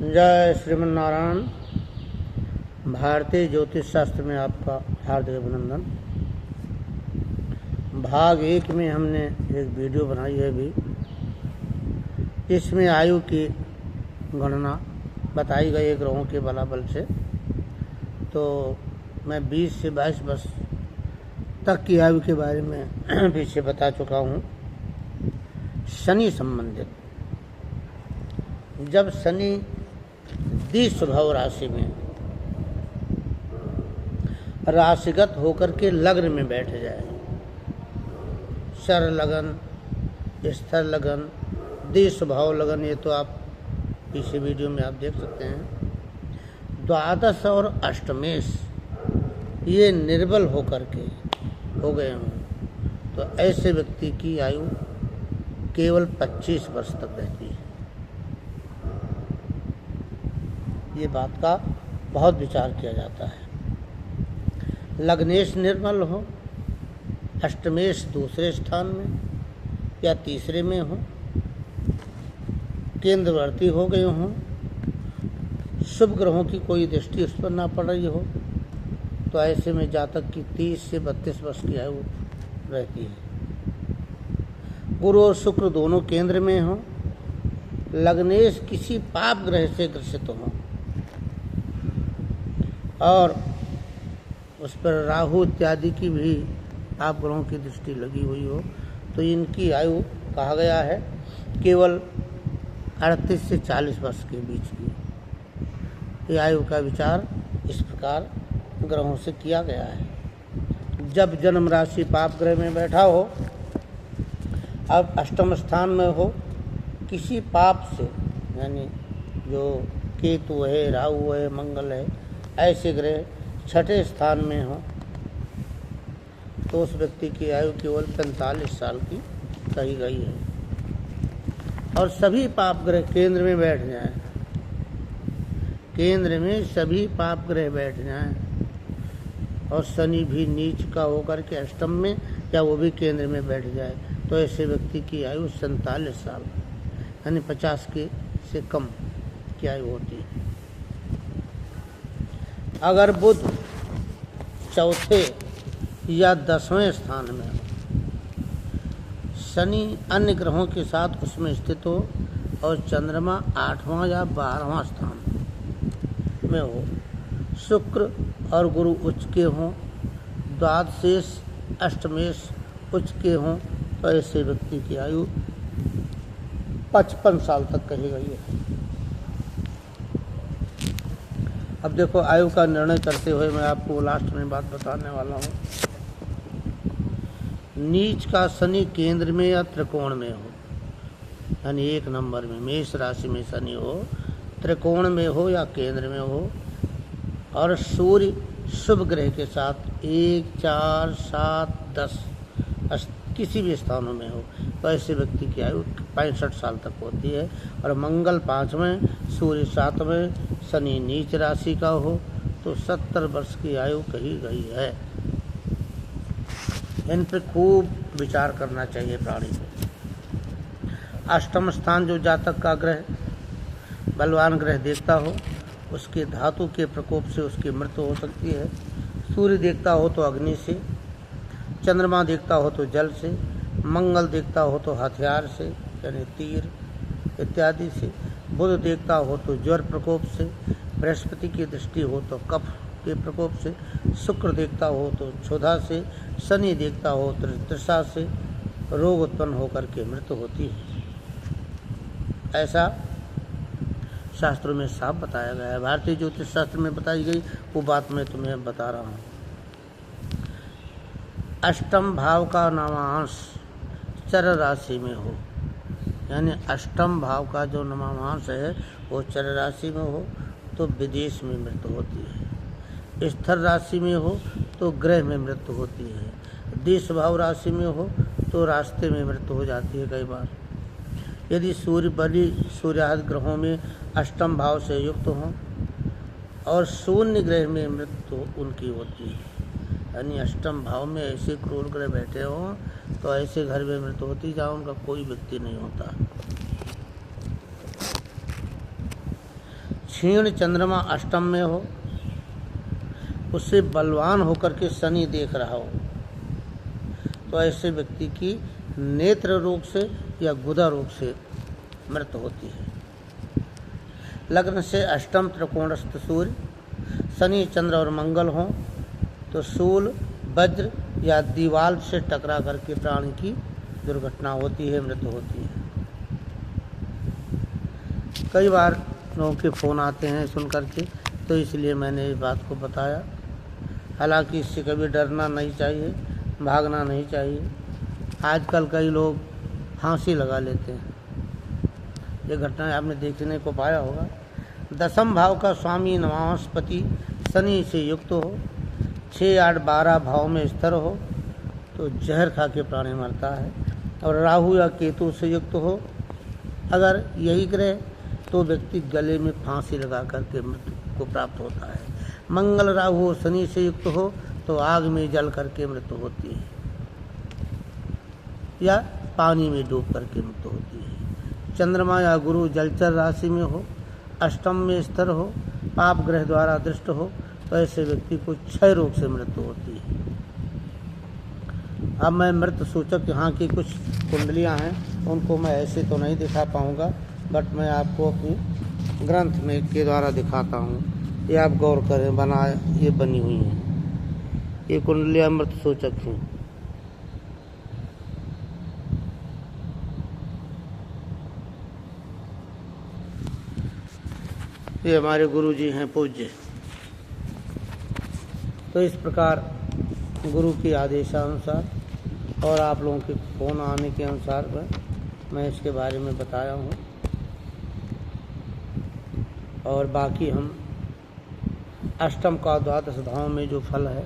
जय श्रीमन्नारायण। भारतीय ज्योतिष शास्त्र में आपका हार्दिक अभिनंदन। भाग 1 में हमने एक वीडियो बनाई है अभी, इसमें आयु की गणना बताई गई है ग्रहों के बलाबल से। तो मैं 20 से 22 वर्ष तक की आयु के बारे में पीछे बता चुका हूँ। शनि संबंधित, जब शनि द्विस्वभाव राशि में राशिगत होकर के लग्न में बैठ जाए, शर लगन, स्थिर लगन, द्विस्वभाव लगन, ये तो आप पीछे वीडियो में आप देख सकते हैं। द्वादश और अष्टमेश ये निर्बल होकर के हो गए हों तो ऐसे व्यक्ति की आयु केवल 25 वर्ष तक रहती है। ये बात का बहुत विचार किया जाता है। लग्नेश निर्मल हो, अष्टमेश दूसरे स्थान में या तीसरे में हो, केंद्रवर्ती हो गए हों, शुभ ग्रहों की कोई दृष्टि उस पर ना पड़ रही हो, तो ऐसे में जातक की 30 से 32 वर्ष की आयु रहती है। गुरु और शुक्र दोनों केंद्र में हो, लग्नेश किसी पाप ग्रह से ग्रसित हो और उस पर राहु इत्यादि की भी आप ग्रहों की दृष्टि लगी हुई हो, तो इनकी आयु कहा गया है केवल 38 से 40 वर्ष के बीच की। ये आयु का विचार इस प्रकार ग्रहों से किया गया है। जब जन्म राशि पाप ग्रह में बैठा हो, अब अष्टम स्थान में हो, किसी पाप से, यानी जो केतु है, राहु है, मंगल है, ऐसे ग्रह छठे स्थान में हो, तो उस व्यक्ति की आयु केवल 45 साल की कही गई है। और सभी पाप ग्रह केंद्र में बैठ जाएं, केंद्र में सभी पाप ग्रह बैठ जाएं, और शनि भी नीच का होकर के अष्टम में या वो भी केंद्र में बैठ जाए, तो ऐसे व्यक्ति की आयु 47 साल, यानी 50 के से कम की आयु होती है। अगर बुध चौथे या 10वें स्थान में हो, शनि अन्य ग्रहों के साथ उसमें स्थित हो, और चंद्रमा 8वां या 12वां स्थान में हो, शुक्र और गुरु उच्च के हों, द्वादशेश अष्टमेश उच्च के हों, तो ऐसे व्यक्ति की आयु 55 साल तक कही गई है। अब देखो, आयु का निर्णय करते हुए मैं आपको लास्ट में बात बताने वाला हूँ। नीच का शनि केंद्र में या त्रिकोण में हो, यानी 1 नंबर में मेष राशि में शनि हो, त्रिकोण में हो या केंद्र में हो, और सूर्य शुभ ग्रह के साथ 1, 4, 7, 10 किसी भी स्थानों में हो, तो ऐसे व्यक्ति की आयु 65 साल तक होती है। और मंगल 5वें, सूर्य 7वें, शनि नीच राशि का हो, तो 70 वर्ष की आयु कही गई है। इन पर खूब विचार करना चाहिए प्राणी को। अष्टम स्थान जो जातक का ग्रह बलवान ग्रह देखता हो, उसके धातु के प्रकोप से उसकी मृत्यु हो सकती है। सूर्य देखता हो तो अग्नि से, चंद्रमा देखता हो तो जल से, मंगल देखता हो तो हथियार से यानी तीर इत्यादि से, बुध देखता हो तो ज्वर प्रकोप से, बृहस्पति की दृष्टि हो तो कफ के प्रकोप से, शुक्र देखता हो तो क्षुधा से, शनि देखता हो तो तृषा से रोग उत्पन्न होकर के मृत्यु होती है। ऐसा शास्त्रों में साफ बताया गया है। भारतीय ज्योतिष शास्त्र में बताई गई वो बात मैं तुम्हें बता रहा हूँ। अष्टम भाव का नवांश चर राशि में हो, यानी अष्टम भाव का जो नवांश है वो चर राशि में हो, तो विदेश में मृत्यु होती है। स्थिर राशि में हो तो गृह में मृत्यु होती है। द्विस्वभाव राशि में हो तो रास्ते में मृत्यु हो जाती है कई बार। यदि सूर्य बलि सूर्यादि ग्रहों में अष्टम भाव से युक्त हों और शून्य ग्रह में मृत्यु उनकी होती है, यानी अष्टम भाव में ऐसे क्रूर ग्रह बैठे हों तो ऐसे घर में मृत्यु होती जहाँ उनका कोई व्यक्ति नहीं होता। क्षीण चंद्रमा अष्टम में हो, उससे बलवान होकर के शनि देख रहा हो, तो ऐसे व्यक्ति की नेत्र रोग से या गुदा रोग से मृत्यु होती है। लग्न से अष्टम त्रिकोणस्थ सूर्य, शनि, चंद्र और मंगल हों तो शूल, वज्र या दीवार से टकरा करके प्राणी की दुर्घटना होती है, मृत्यु होती है। कई बार लोगों के फ़ोन आते हैं सुन करके, तो इसलिए मैंने इस बात को बताया। हालांकि इससे कभी डरना नहीं चाहिए, भागना नहीं चाहिए। आजकल कई लोग फांसी लगा लेते हैं, ये घटना आपने देखने को पाया होगा। दसम भाव का स्वामी नवांशपति शनि से युक्त हो, 6, 8, 12 भाव में स्थिर हो तो जहर खा के प्राणी मरता है। और राहु या केतु से युक्त हो अगर यही ग्रह, तो व्यक्ति गले में फांसी लगा करके मृत्यु को प्राप्त होता है। मंगल, राहु और शनि से युक्त हो तो आग में जल करके मृत्यु होती है या पानी में डूब करके मृत्यु होती है। चंद्रमा या गुरु जलचर राशि में हो, अष्टम में स्थिर हो, पाप ग्रह द्वारा दृष्ट हो तो ऐसे व्यक्ति को क्षय रोग से मृत्यु होती है। अब मैं मृत्यु सूचक यहाँ की कुछ कुंडलियाँ हैं, उनको मैं ऐसे तो नहीं दिखा पाऊँगा, बट मैं आपको अपनी ग्रंथ में के द्वारा दिखाता हूँ। ये आप गौर करें, ये बनी हुई हैं, ये कुंडलियाँ मृत्यु सूचक हैं। ये हमारे गुरु जी हैं पूज्य। तो इस प्रकार गुरु के आदेशानुसार और आप लोगों के फ़ोन आने के अनुसार मैं इसके बारे में बताया हूँ। और बाकी हम अष्टम का द्वादश भाव में जो फल है,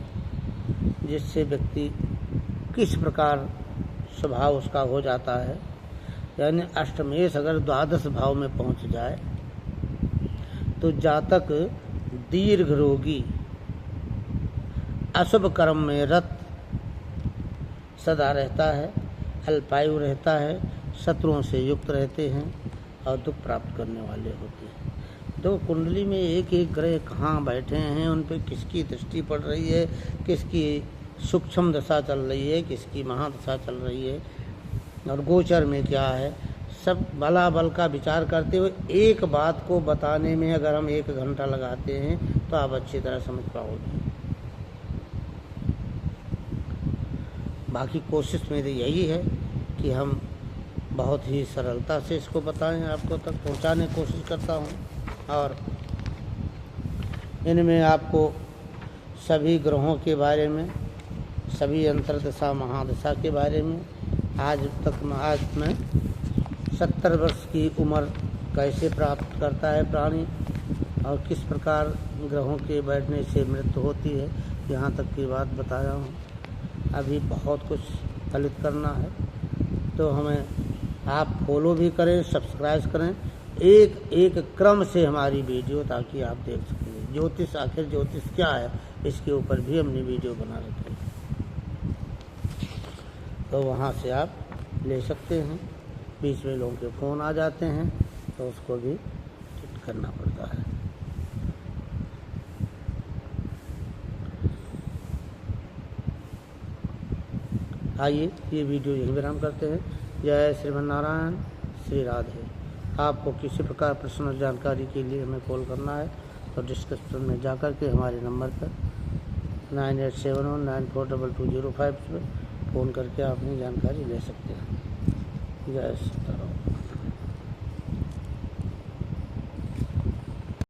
जिससे व्यक्ति किस प्रकार स्वभाव उसका हो जाता है, यानी अष्टमेश अगर द्वादश भाव में पहुँच जाए तो जातक दीर्घ रोगी, अशुभ कर्म में रत सदा रहता है, अल्पायु रहता है, शत्रुओं से युक्त रहते हैं और दुख प्राप्त करने वाले होते हैं। तो कुंडली में एक एक ग्रह कहाँ बैठे हैं, उन पर किसकी दृष्टि पड़ रही है, किसकी सूक्ष्म दशा चल रही है, किसकी महादशा चल रही है और गोचर में क्या है, सब बला बल का विचार करते हुए एक बात को बताने में अगर हम 1 घंटा लगाते हैं तो आप अच्छी तरह समझ पाओगे। बाकी कोशिश मेरी यही है कि हम बहुत ही सरलता से इसको बताएं, आपको तक पहुंचाने की कोशिश करता हूं। और इनमें आपको सभी ग्रहों के बारे में, सभी अंतर्दशा महादशा के बारे में, आज मैं 70 वर्ष की उम्र कैसे प्राप्त करता है प्राणी और किस प्रकार ग्रहों के बैठने से मृत्यु होती है, यहाँ तक की बात बताया हूँ। अभी बहुत कुछ फलित करना है, तो हमें आप फॉलो भी करें, सब्सक्राइब करें, एक एक क्रम से हमारी वीडियो, ताकि आप देख सकें ज्योतिष आखिर ज्योतिष क्या है, इसके ऊपर भी हमने वीडियो बना रखी है, तो वहाँ से आप ले सकते हैं। बीच में लोगों के फ़ोन आ जाते हैं तो उसको भी ठीक करना पड़ता है। आइए ये वीडियो यहीं विराम करते हैं। जय श्रीमन्नारायण, श्री राधे। आपको किसी प्रकार पर्सनल जानकारी के लिए हमें कॉल करना है तो डिस्क्रिप्शन में जाकर के हमारे नंबर पर 9871942205 पर फ़ोन करके आप अपनी जानकारी ले सकते हैं। जय श्री राम।